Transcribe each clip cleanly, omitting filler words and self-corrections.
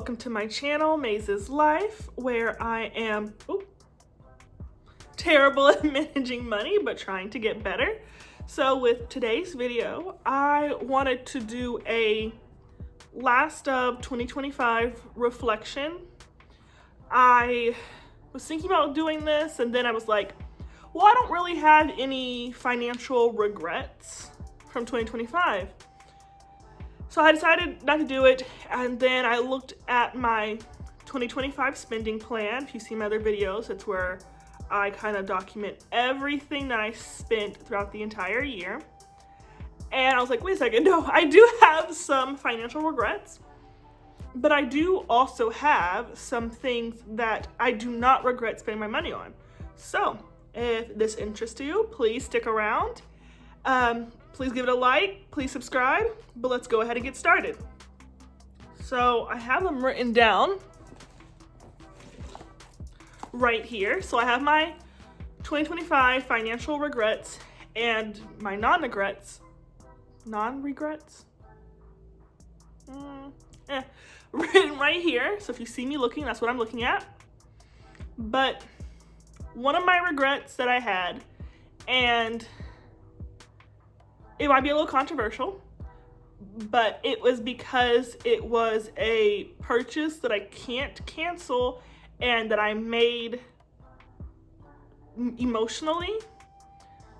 welcome to my channel, Maze's Life, where I am terrible at managing money, but trying to get better. So with today's video, I wanted to do a last of 2025 reflection. I was thinking about doing this, and then I was like, well, I don't really have any financial regrets from 2025. So I decided not to do it, and then I looked at my 2025 spending plan. If you see my other videos, it's where I kind of document everything that I spent throughout the entire year. And I was like, wait a second, no, I do have some financial regrets, but I do also have some things that I do not regret spending my money on. So if this interests you, please stick around. Please give it a like, please subscribe, but let's go ahead and get started. So I have them written down right here. So I have my 2025 financial regrets and my non-regrets written right here. So if you see me looking, that's what I'm looking at. But one of my regrets that I had, and it might be a little controversial, but it was because it was a purchase that I can't cancel and that I made emotionally.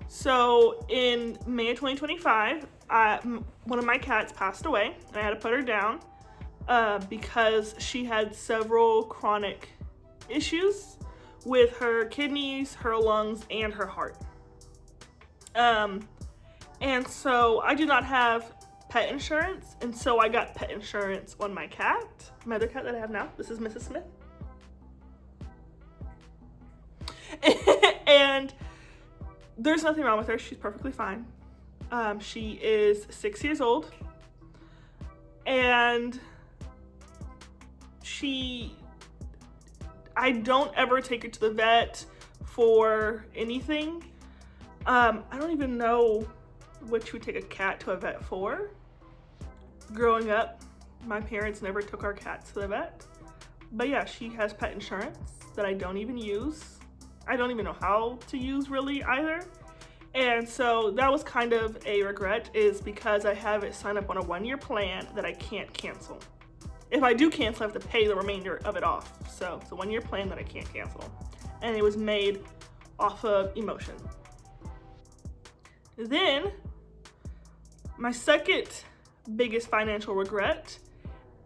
So in May of 2025, one of my cats passed away, and I had to put her down because she had several chronic issues with her kidneys, her lungs, and her heart. And so I do not have pet insurance, and so I got pet insurance on my cat, my other cat that I have now. This is Mrs. Smith. And there's nothing wrong with her. She's perfectly fine. She is 6 years old, and I don't ever take her to the vet for anything. I don't even know what you would take a cat to a vet for. Growing up, my parents never took our cats to the vet. But yeah, she has pet insurance that I don't even use. I don't even know how to use really either. And so that was kind of a regret, is because I have it signed up on a 1-year plan that I can't cancel. If I do cancel, I have to pay the remainder of it off. So it's a 1-year plan that I can't cancel. And it was made off of emotion. Then, my second biggest financial regret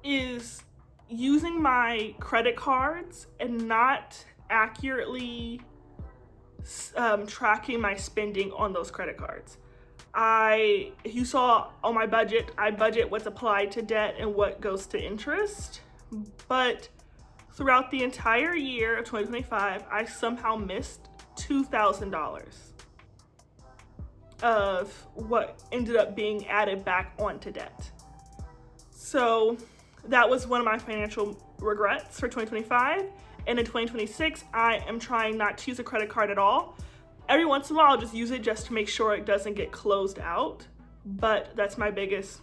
is using my credit cards and not accurately tracking my spending on those credit cards. If you saw on my budget, I budget what's applied to debt and what goes to interest. But throughout the entire year of 2025, I somehow missed $2,000 of what ended up being added back onto debt. So that was one of my financial regrets for 2025. And in 2026, I am trying not to use a credit card at all. Every once in a while, I'll just use it just to make sure it doesn't get closed out. But that's my biggest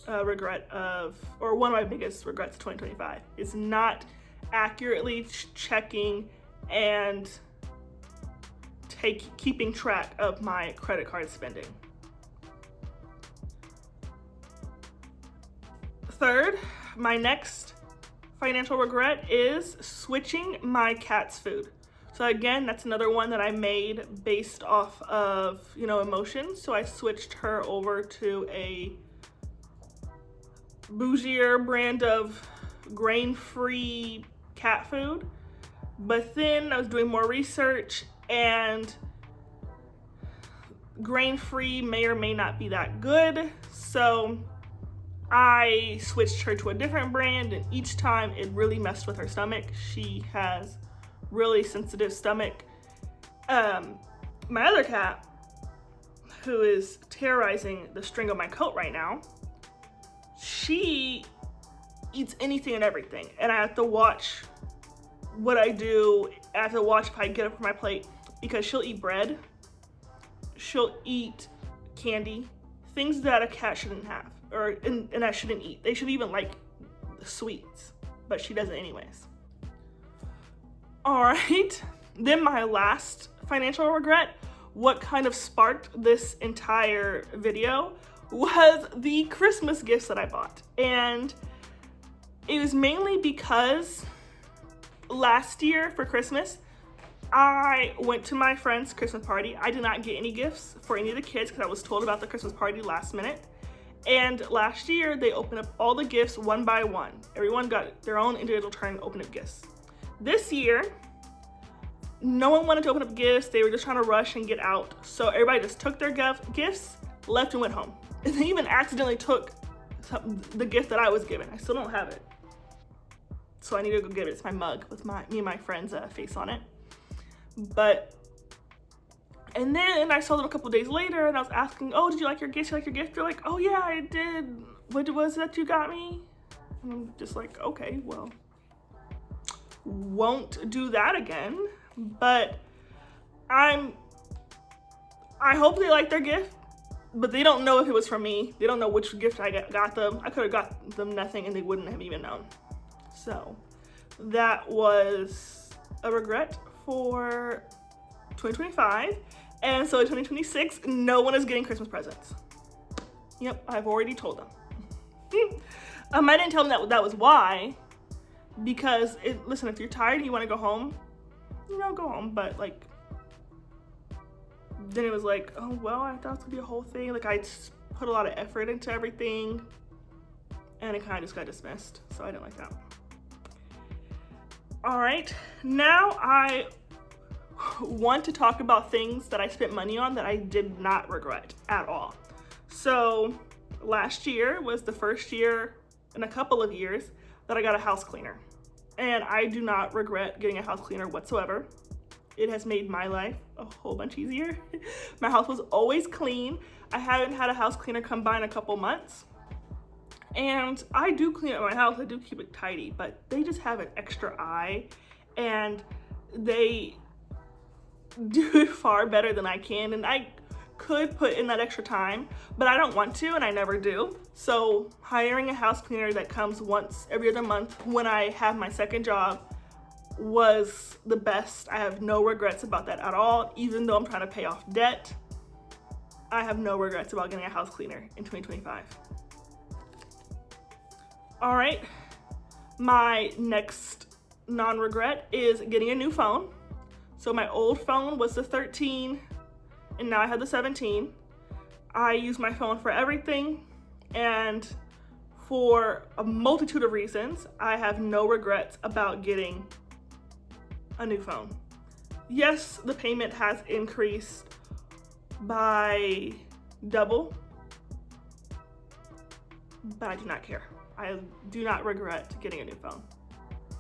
regret or one of my biggest regrets of 2025, is not accurately checking and keeping track of my credit card spending. Third, my next financial regret is switching my cat's food. So again, that's another one that I made based off of, emotions. So I switched her over to a bougier brand of grain-free cat food. But then I was doing more research, and grain-free may or may not be that good. So I switched her to a different brand, and each time it really messed with her stomach. She has really sensitive stomach. My other cat, who is terrorizing the string of my coat right now, she eats anything and everything, and I have to watch what I do. I have to watch if I get up from my plate, because she'll eat bread, she'll eat candy, things that a cat shouldn't have, and I shouldn't eat. They should even like sweets. but she does it anyways. All right, then my last financial regret, what kind of sparked this entire video, was the Christmas gifts that I bought. And it was mainly because last year for Christmas, I went to my friend's Christmas party. I did not get any gifts for any of the kids because I was told about the Christmas party last minute. And last year, they opened up all the gifts one by one. Everyone got their own individual turn to open up gifts. This year, no one wanted to open up gifts. They were just trying to rush and get out. So everybody just took their gifts, left and went home. And they even accidentally took the gift that I was given. I still don't have it. So I need to go get it. It's my mug with me and my friend's face on it. And then I saw them a couple days later and I was asking, oh, did you like your gift? They're like, oh yeah, I did. What was it that you got me? And I'm just like, okay, well, won't do that again. But I hope they like their gift, but they don't know if it was from me. They don't know which gift I got them. I could have got them nothing and they wouldn't have even known. So that was a regret for 2025. And so in 2026, no one is getting Christmas presents. Yep, I've already told them. I didn't tell them that was why, because listen, if you're tired and you want to go home, go home. But like, then it was like, oh, well, I thought it was gonna be a whole thing. Like, I put a lot of effort into everything and it kind of just got dismissed. So I didn't like that. All right, now I want to talk about things that I spent money on that I did not regret at all. So last year was the first year in a couple of years that I got a house cleaner. And I do not regret getting a house cleaner whatsoever. It has made my life a whole bunch easier. My house was always clean. I haven't had a house cleaner come by in a couple months. And I do clean up my house, I do keep it tidy, but they just have an extra eye and they do it far better than I can. And I could put in that extra time, but I don't want to and I never do. So hiring a house cleaner that comes once every other month when I have my second job was the best. I have no regrets about that at all. Even though I'm trying to pay off debt, I have no regrets about getting a house cleaner in 2025. All right, my next non-regret is getting a new phone. So my old phone was the 13 and now I have the 17. I use my phone for everything and for a multitude of reasons, I have no regrets about getting a new phone. Yes, the payment has increased by double, but I do not care. I do not regret getting a new phone.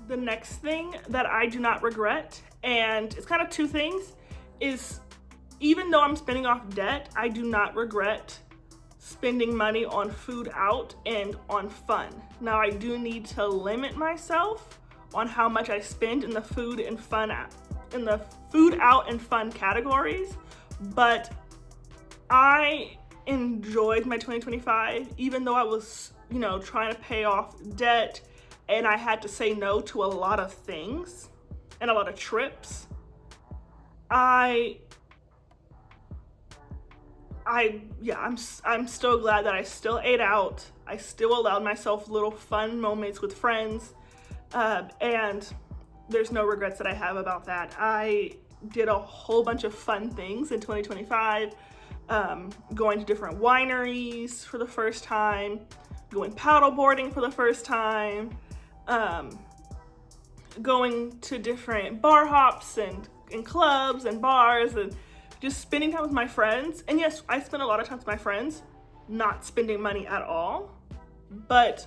The next thing that I do not regret, and it's kind of two things, is even though I'm spending off debt, I do not regret spending money on food out and on fun. Now I do need to limit myself on how much I spend in the food and fun in the food out and fun categories, but I enjoyed my 2025, even though I was, trying to pay off debt and I had to say no to a lot of things and a lot of trips. I'm still glad that I still ate out. I still allowed myself little fun moments with friends, and there's no regrets that I have about that. I did a whole bunch of fun things in 2025, going to different wineries for the first time, going paddleboarding for the first time, going to different bar hops and clubs and bars and just spending time with my friends. And yes, I spend a lot of time with my friends, not spending money at all, but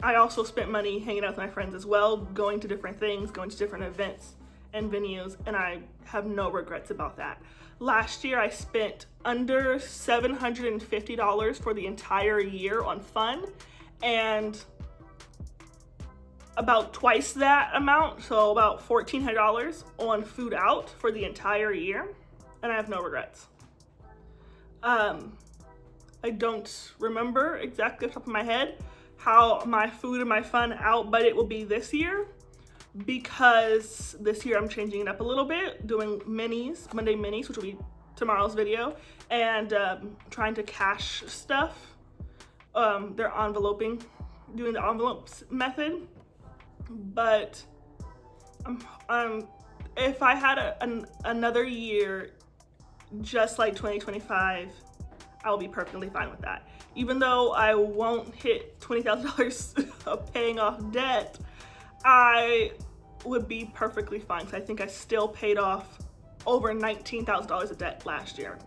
I also spent money hanging out with my friends as well, going to different things, going to different events and venues, and I have no regrets about that. Last year, I spent under $750 for the entire year on fun, and about twice that amount, so about $1,400 on food out for the entire year, and I have no regrets. I don't remember exactly off the top of my head how my food and my fun out budget will be this year, because this year I'm changing it up a little bit, doing minis, Monday minis, which will be tomorrow's video, and trying to cash stuff. They're enveloping, doing the envelopes method. But if I had another year just like 2025, I will be perfectly fine with that. Even though I won't hit $20,000 of paying off debt, I would be perfectly fine. So I think I still paid off over $19,000 of debt last year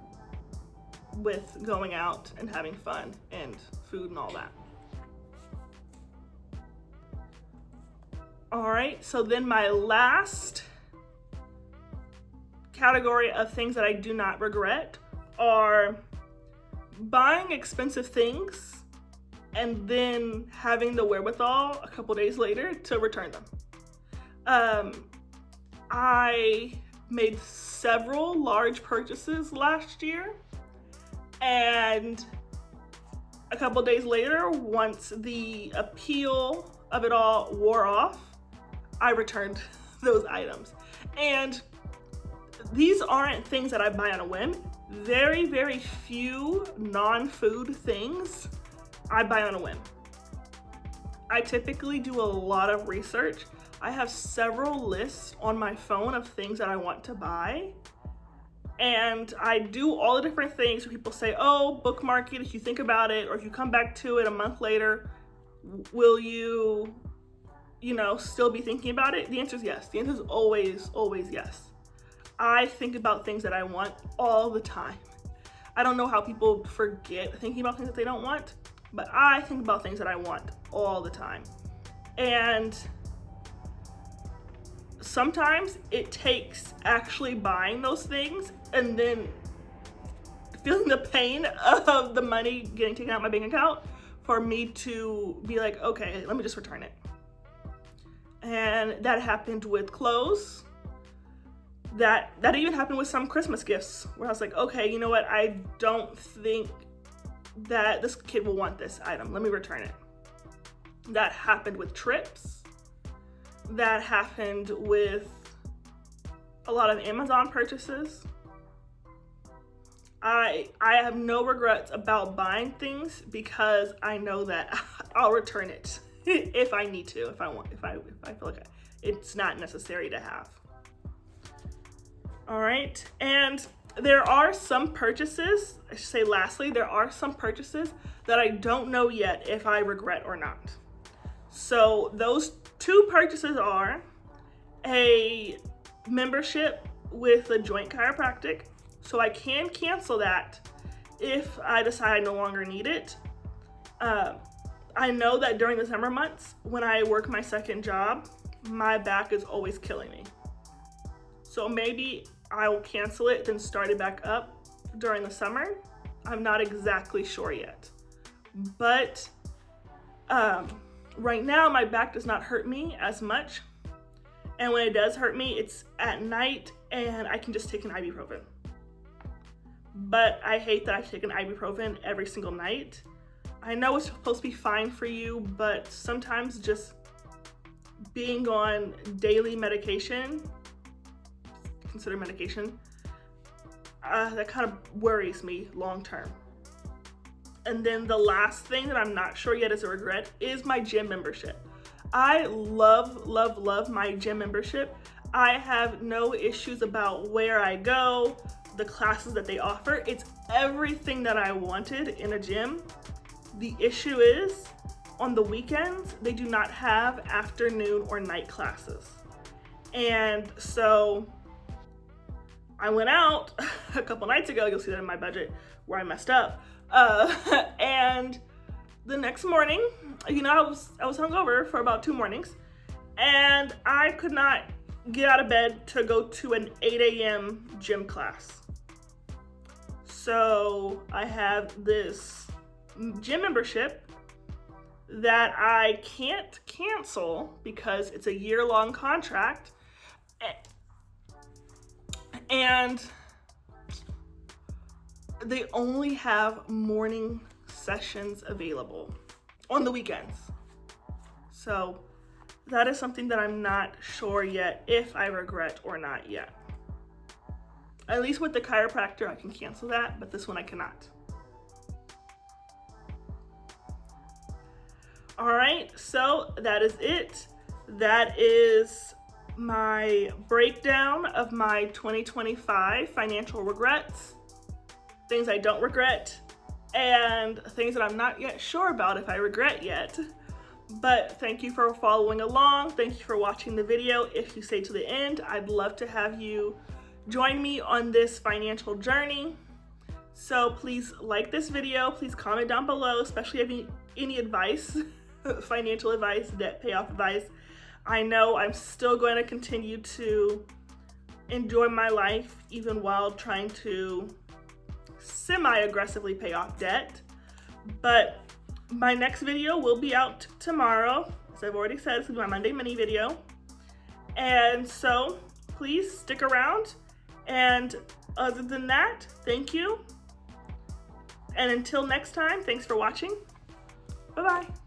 with going out and having fun and food and all that. All right, so then my last category of things that I do not regret are buying expensive things and then having the wherewithal a couple days later to return them. I made several large purchases last year, and a couple days later, once the appeal of it all wore off, I returned those items. And these aren't things that I buy on a whim. Very, very few non-food things I buy on a whim. I typically do a lot of research. I have several lists on my phone of things that I want to buy. And I do all the different things. People say, oh, bookmark it if you think about it, or if you come back to it a month later, will you, still be thinking about it? The answer is yes. The answer is always, always yes. I think about things that I want all the time. I don't know how people forget thinking about things that they don't want, but I think about things that I want all the time. And sometimes it takes actually buying those things and then feeling the pain of the money getting taken out of my bank account for me to be like, okay, let me just return it. And that happened with clothes. That even happened with some Christmas gifts where I was like, okay, you know what? I don't think that this kid will want this item. Let me return it. That happened with trips. That happened with a lot of Amazon purchases. I have no regrets about buying things because I know that I'll return it if I need to, if I feel like it's not necessary to have. All right, and there are some purchases, I should say lastly, there are some purchases that I don't know yet if I regret or not. So those two purchases are a membership with a Joint Chiropractic. So I can cancel that if I decide I no longer need it. I know that during the summer months, when I work my second job, my back is always killing me. So maybe I will cancel it, then start it back up during the summer. I'm not exactly sure yet. But right now, my back does not hurt me as much. And when it does hurt me, it's at night and I can just take an ibuprofen. But I hate that I take an ibuprofen every single night. I know it's supposed to be fine for you, but sometimes just being on daily medication, consider medication, that kind of worries me long term. And then the last thing that I'm not sure yet is a regret is my gym membership. I love, love, love my gym membership. I have no issues about where I go, the classes that they offer. It's everything that I wanted in a gym. The issue is on the weekends, they do not have afternoon or night classes. And so I went out a couple nights ago, you'll see that in my budget where I messed up. And the next morning, I was hungover for about 2 mornings, and I could not get out of bed to go to an 8 a.m. gym class. So I have this gym membership that I can't cancel because it's a year-long contract, and they only have morning sessions available on the weekends. So that is something that I'm not sure yet if I regret or not yet. At least with the chiropractor, I can cancel that, but this one I cannot. All right, so that is it. That is my breakdown of my 2025 financial regrets, things I don't regret, and things that I'm not yet sure about if I regret yet. But thank you for following along. Thank you for watching the video. If you stay to the end, I'd love to have you join me on this financial journey. So please like this video. Please comment down below, especially if you have any advice, financial advice, debt payoff advice. I know I'm still going to continue to enjoy my life even while trying to semi-aggressively pay off debt. But my next video will be out tomorrow. As I've already said, it's gonna be my Monday mini video. And so please stick around. And other than that, thank you. And until next time, thanks for watching. Bye-bye.